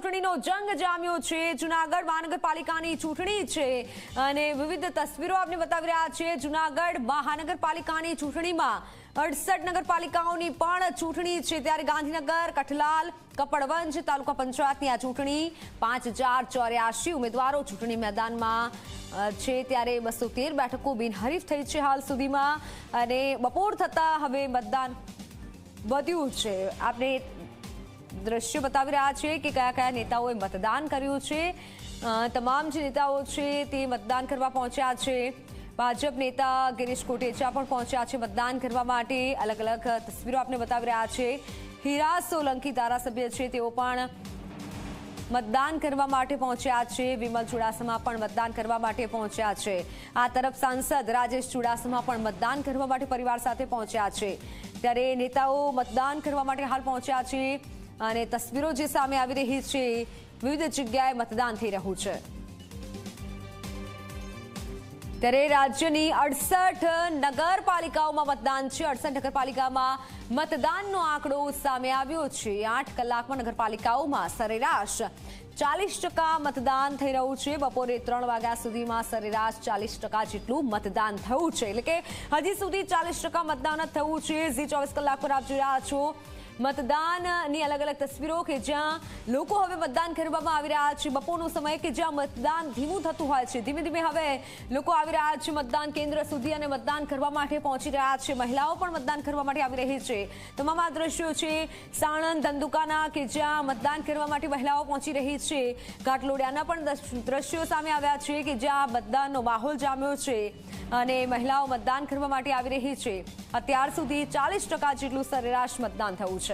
ચૂંટણીનો જંગ જામ્યો છે। જૂનાગઢ મહાનગરપાલિકાની ચૂંટણી છે અને વિવિધ તસવીરો આપને બતાવી રહ્યા છે। જૂનાગઢ મહાનગરપાલિકાની ચૂંટણીમાં 68 નગરપાલિકાઓની પણ ચૂંટણી છે, ત્યારે ગાંધીનગર, કઠલાલ, કપડવંજ તાલુકા પંચાયતની આ ચૂંટણી 5084 ઉમેદવારો ચૂંટણી મેદાનમાં છે, ત્યારે 213 બેઠકો બિનહરીફ થઈ છે હાલ સુધીમાં અને બપોર થતા હવે મતદાન વધ્યું છે। આપણે દ્રશ્ય બતાવી રહ્યા છે કે કયા કયા નેતાઓએ મતદાન કર્યું છે। તમામ જે નેતાઓ છે તે મતદાન કરવા પહોંચ્યા છે। ભાજપ નેતા ગિરીશ કોટેચા પણ પહોંચ્યા છે મતદાન કરવા માટે। અલગ અલગ તસવીરો આપને બતાવી રહ્યા છે। હીરા સોલંકી ધારાસભ્ય છે, તેઓ પણ મતદાન કરવા માટે પહોંચ્યા છે। વિમલ ચુડાસમા પણ મતદાન કરવા માટે પહોંચ્યા છે। આ તરફ સાંસદ રાજેશ ચુડાસમા પણ મતદાન કરવા માટે પરિવાર સાથે પહોંચ્યા છે, ત્યારે નેતાઓ મતદાન કરવા માટે હાલ પહોંચ્યા છે અને તસવીરો જે સામે આવી રહી છે, વિવિધ જગ્યાએ મતદાન થઈ રહ્યું છે। ત્યારે રાજ્યની 68 નગરપાલિકાઓમાં મતદાન છે। 68 નગરપાલિકામાં મતદાનનો આંકડો સામે આવ્યો છે। 8 કલાકમાં નગરપાલિકાઓમાં સરેરાશ 40% મતદાન થઈ રહ્યું છે। બપોરે 3 વાગ્યા સુધીમાં સરેરાશ 40% જેટલું મતદાન થયું છે, એટલે કે હજી સુધી 40% મતદાન જ થયું છે। ઝી 24 કલાક પર આપ જોઈ રહ્યા છો મતદાનની અલગ અલગ તસવીરો કે જ્યાં લોકો હવે મતદાન કરવામાં આવી રહ્યા છે। બપોરનો સમય કે જ્યાં મતદાન ધીમું થતું હોય છે, ધીમે ધીમે હવે લોકો આવી રહ્યા છે મતદાન કેન્દ્ર સુધી અને મતદાન કરવા માટે પહોંચી રહ્યા છે। મહિલાઓ પણ મતદાન કરવા માટે આવી રહી છે। તમામ આ દ્રશ્યો છે સાણંદ, ધંધુકાના કે જ્યાં મતદાન કરવા માટે મહિલાઓ પહોંચી રહી છે। ઘાટલોડિયાના પણ દ્રશ્યો સામે આવ્યા છે કે જ્યાં મતદાનનો માહોલ જામ્યો છે અને મહિલાઓ મતદાન કરવા માટે આવી રહી છે। અત્યાર સુધી 40% જેટલું સરેરાશ મતદાન થયું છે।